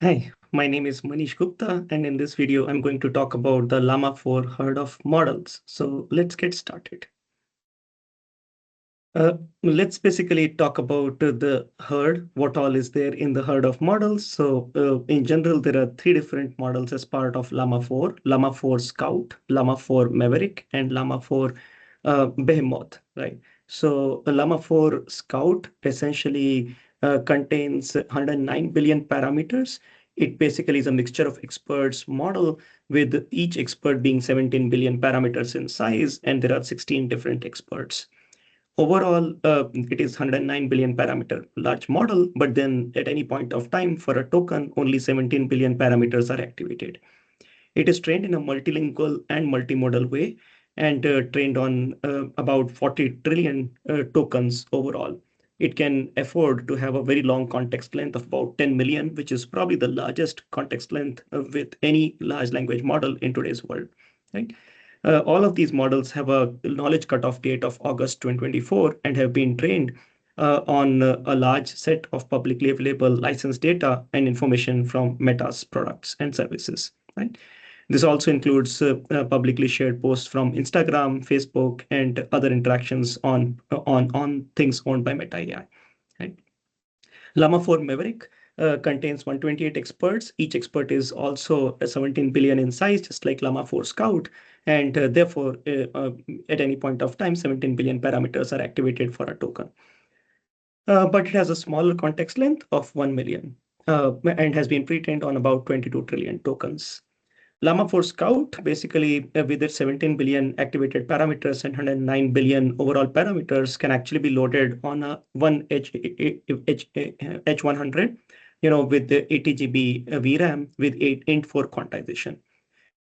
Hi, my name is Manish Gupta, and in this video, I'm going to talk about the Llama 4 herd of models. So let's get started. Let's basically talk about the herd, what all is there in the herd of models. So in general, there are three different models as part of Llama 4, Llama 4 Scout, Llama 4 Maverick, and Llama 4 Behemoth, right? So Llama 4 Scout essentially contains 109 billion parameters. It basically is a mixture of experts model with each expert being 17 billion parameters in size, and there are 16 different experts. Overall, it is 109 billion parameter large model, but then at any point of time for a token, only 17 billion parameters are activated. It is trained in a multilingual and multimodal way and trained on about 40 trillion tokens overall. It can afford to have a very long context length of about 10 million, which is probably the largest context length with any large language model in today's world, right? All of these models have a knowledge cutoff date of August 2024 and have been trained on a large set of publicly available licensed data and information from Meta's products and services, right? This also includes publicly shared posts from Instagram, Facebook, and other interactions on things owned by Meta AI. Right? Llama 4 Maverick contains 128 experts. Each expert is also 17 billion in size, just like Llama 4 Scout. And therefore, at any point of time, 17 billion parameters are activated for a token. But it has a smaller context length of 1 million and has been pre-trained on about 22 trillion tokens. Llama 4 Scout, basically with its 17 billion activated parameters and 109 billion overall parameters, can actually be loaded on a one H100, with the 80 GB VRAM with 8 int4 quantization.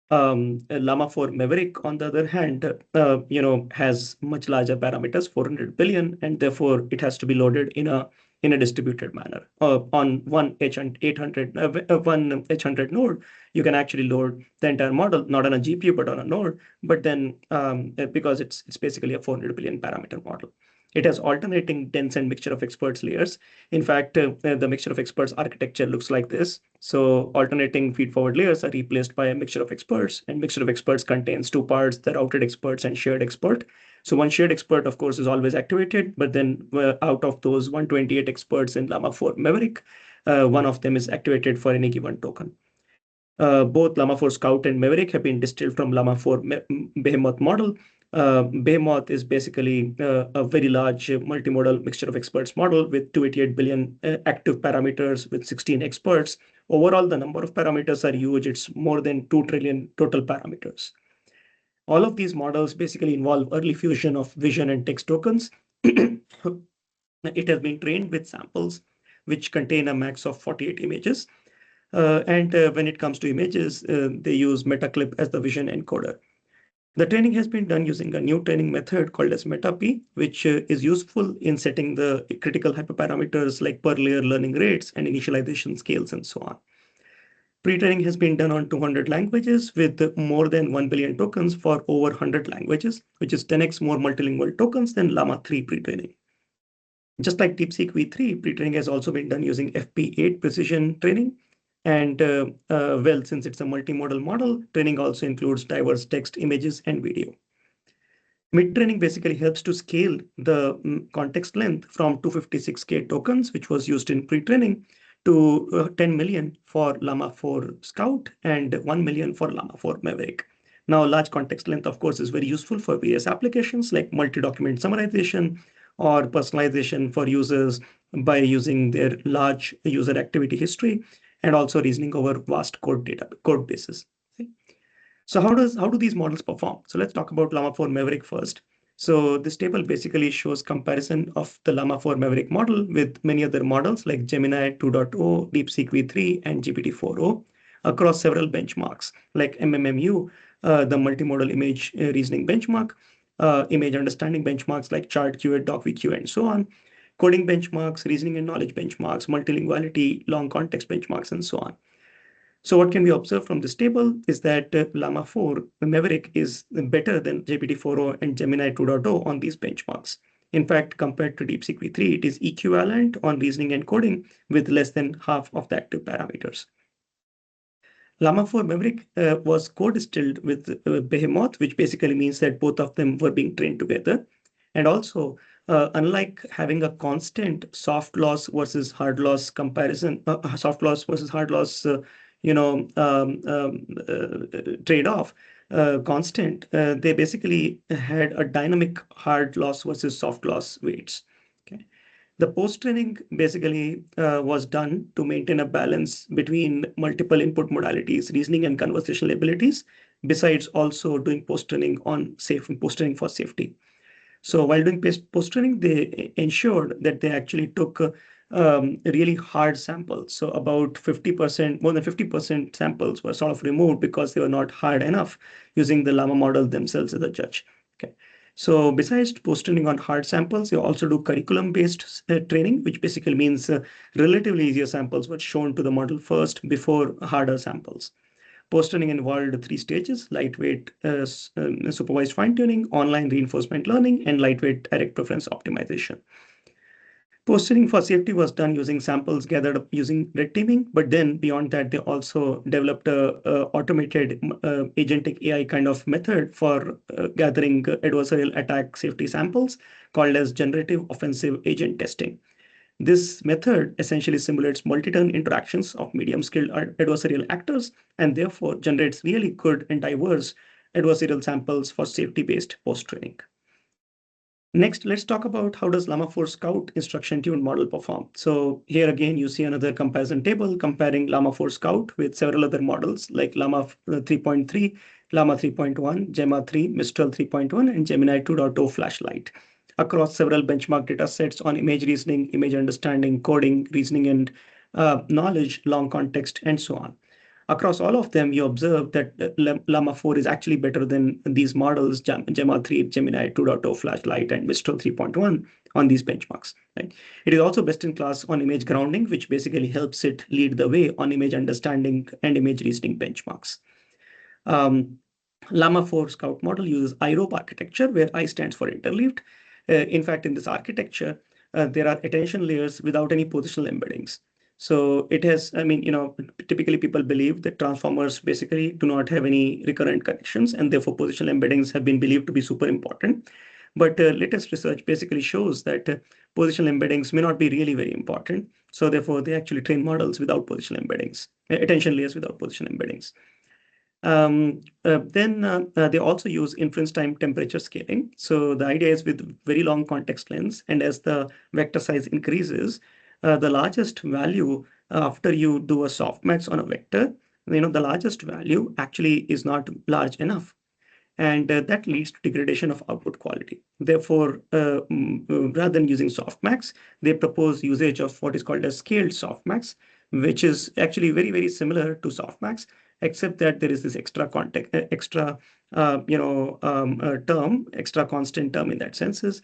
Llama 4 Maverick, on the other hand, has much larger parameters, 400 billion, and therefore it has to be loaded in a distributed manner. On one H800, one H100 node, you can actually load the entire model, not on a GPU, but on a node. But then, because it's basically a 400 billion parameter model. It has alternating dense and mixture of experts layers. In fact, the mixture of experts architecture looks like this. So alternating feed-forward layers are replaced by a mixture of experts, and mixture of experts contains two parts, the routed experts and shared expert. So one shared expert, of course, is always activated, but then out of those 128 experts in Llama 4 Maverick, one of them is activated for any given token. Both Llama 4 Scout and Maverick have been distilled from Llama 4 Behemoth model. Behemoth is basically a very large multimodal mixture of experts model with 288 billion active parameters with 16 experts. Overall, the number of parameters are huge. It's more than 2 trillion total parameters. All of these models basically involve early fusion of vision and text tokens. It has been trained with samples which contain a max of 48 images. And when it comes to images, they use Metaclip as the vision encoder. The training has been done using a new training method called as MetaP, which is useful in setting the critical hyperparameters like per layer learning rates and initialization scales and so on. Pre-training has been done on 200 languages with more than 1 billion tokens for over 100 languages, which is 10x more multilingual tokens than Llama 3 pre-training. Just like DeepSeek V3, pre-training has also been done using FP8 precision training. And well, since it's a multimodal model, training also includes diverse text, images, and video. Mid-training basically helps to scale the context length from 256K tokens, which was used in pre-training, to 10 million for Llama 4 Scout and 1 million for Llama 4 Maverick. Now, large context length, of course, is very useful for various applications like multi-document summarization or personalization for users by using their large user activity history and also reasoning over vast code bases. So how do these models perform? So let's talk about Llama 4 Maverick first. So this table basically shows comparison of the Llama 4 Maverick model with many other models like Gemini 2.0, DeepSeek V3, and GPT-4o across several benchmarks like MMMU, the multimodal image reasoning benchmark, image understanding benchmarks like ChartQA, DocVQ, and so on, coding benchmarks, reasoning and knowledge benchmarks, multilinguality, long context benchmarks, and so on. So what can we observe from this table is that Llama 4 Maverick is better than GPT-4o and Gemini 2.0 on these benchmarks. In fact, compared to DeepSeek V3, it is equivalent on reasoning and coding with less than half of the active parameters. Llama 4 Maverick was co-distilled with Behemoth, which basically means that both of them were being trained together. And also, unlike having a constant soft loss versus hard loss comparison, soft loss versus hard loss, trade-off, constant, they basically had a dynamic hard loss versus soft loss weights. Okay. The post-training basically was done to maintain a balance between multiple input modalities, reasoning and conversational abilities, besides also doing post-training post-training for safety. So while doing post-training, they ensured that they actually took really hard samples. So about 50%, more than 50% samples were sort of removed because they were not hard enough, using the Llama model themselves as a judge. Okay. So besides post-training on hard samples, you also do curriculum-based training, which basically means relatively easier samples were shown to the model first before harder samples. Post-training involved three stages: lightweight supervised fine-tuning, online reinforcement learning, and lightweight direct preference optimization. Post-training for safety was done using samples gathered up using red teaming, but then beyond that, they also developed a automated agentic AI kind of method for gathering adversarial attack safety samples called as generative offensive agent testing. This method essentially simulates multi-turn interactions of medium-skilled adversarial actors and therefore generates really good and diverse adversarial samples for safety-based post-training. Next, let's talk about how does Llama 4 Scout instruction-tuned model perform. So here again, you see another comparison table comparing Llama 4 Scout with several other models like Llama 3.3, Llama 3.1, Gemma 3, Mistral 3.1, and Gemini 2.0 Flashlight across several benchmark data sets on image reasoning, image understanding, coding, reasoning and knowledge, long context, and so on. Across all of them, you observe that Llama 4 is actually better than these models, Gemma 3, Gemini 2.0, Flashlight, and Mistral 3.1 on these benchmarks. Right? It is also best in class on image grounding, which basically helps it lead the way on image understanding and image reasoning benchmarks. Llama 4 Scout model uses IROP architecture, where I stands for interleaved. In fact, in this architecture, there are attention layers without any positional embeddings. So it has, typically people believe that transformers basically do not have any recurrent connections, and therefore positional embeddings have been believed to be super important. But latest research basically shows that positional embeddings may not be really very important. So therefore, they actually train models without positional embeddings, attention layers without positional embeddings. Then they also use inference time temperature scaling. So the idea is with very long context lengths, and as the vector size increases, the largest value after you do a softmax on a vector, the largest value actually is not large enough. And that leads to degradation of output quality. Therefore, rather than using softmax, they propose usage of what is called a scaled softmax, which is actually very, very similar to softmax, except that there is this extra context, extra term, extra constant term in that sense is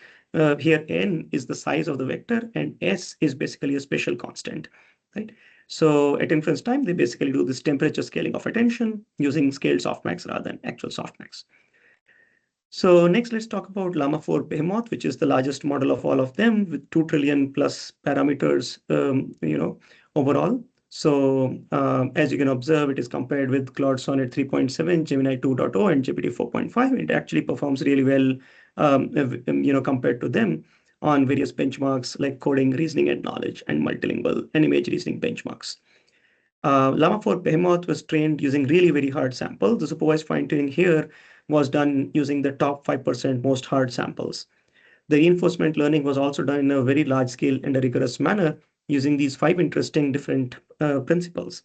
here n is the size of the vector and s is basically a special constant, right? So at inference time, they basically do this temperature scaling of attention using scaled softmax rather than actual softmax. So next, let's talk about Llama 4 Behemoth, which is the largest model of all of them with 2 trillion plus parameters, overall. So as you can observe, it is compared with Claude Sonnet 3.7, Gemini 2.0, and GPT 4.5. It actually performs really well, compared to them on various benchmarks like coding, reasoning, and knowledge, and multilingual and image reasoning benchmarks. Llama 4 Behemoth was trained using really very hard samples. The supervised fine-tuning here was done using the top 5% most hard samples. The reinforcement learning was also done in a very large scale and a rigorous manner using these 5 interesting different principles.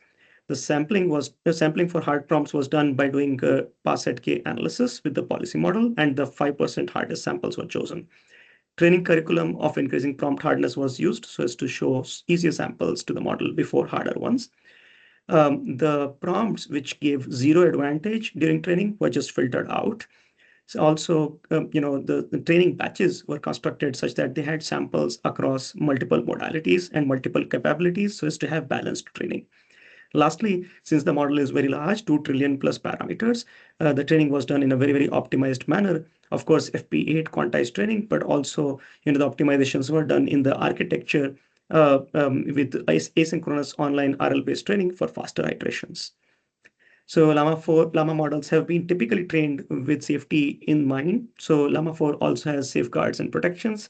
The sampling for hard prompts was done by doing parset K analysis with the policy model, and the 5% hardest samples were chosen. Training curriculum of increasing prompt hardness was used so as to show easier samples to the model before harder ones. The prompts which gave 0 advantage during training were just filtered out. So also, the training batches were constructed such that they had samples across multiple modalities and multiple capabilities so as to have balanced training. Lastly, since the model is very large, 2 trillion plus parameters, the training was done in a very, very optimized manner. Of course, FP8 quantized training, but also, the optimizations were done in the architecture with asynchronous online RL-based training for faster iterations. So Llama models have been typically trained with safety in mind. So Llama 4 also has safeguards and protections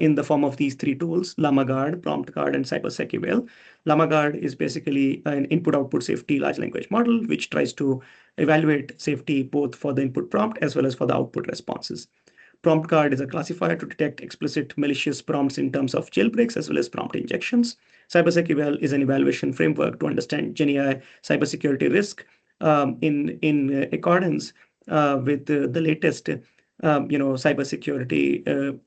in the form of these three tools: Llama Guard, Prompt Guard, and CyberSecUL. Llama Guard is basically an input-output safety large language model, which tries to evaluate safety both for the input prompt as well as for the output responses. Prompt Guard is a classifier to detect explicit malicious prompts in terms of jailbreaks as well as prompt injections. CyberSecUL is an evaluation framework to understand GenAI cybersecurity risk in accordance with the latest cybersecurity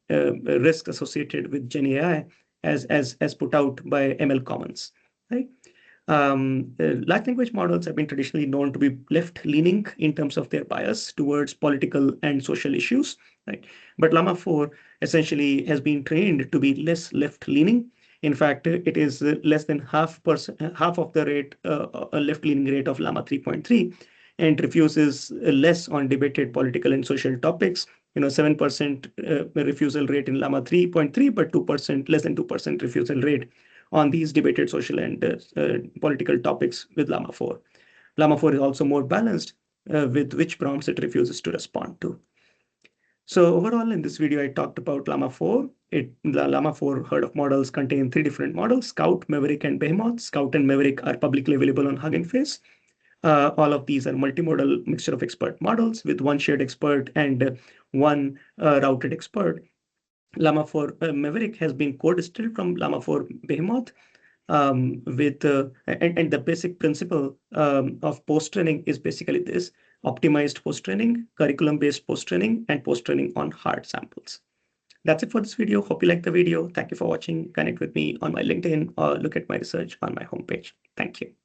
risks associated with GenAI as put out by ML Commons. Right? Large language models have been traditionally known to be left-leaning in terms of their bias towards political and social issues, right? But Llama 4 essentially has been trained to be less left-leaning. In fact, it is less than half of the rate, a left-leaning rate of Llama 3.3, and refuses less on debated political and social topics. 7% refusal rate in Llama 3.3, but 2%, less than 2% refusal rate on these debated social and political topics with Llama 4. Llama 4 is also more balanced with which prompts it refuses to respond to. So overall, in this video, I talked about Llama 4. The Llama 4 herd of models contain three different models: Scout, Maverick, and Behemoth. Scout and Maverick are publicly available on Hugging Face. All of these are multimodal mixture of expert models with one shared expert and one routed expert. Llama 4 Maverick has been co-distilled from Llama 4 Behemoth, and the basic principle of post-training is basically this: optimized post-training, curriculum-based post-training, and post-training on hard samples. That's it for this video. Hope you liked the video. Thank you for watching. Connect with me on my LinkedIn or look at my research on my homepage. Thank you.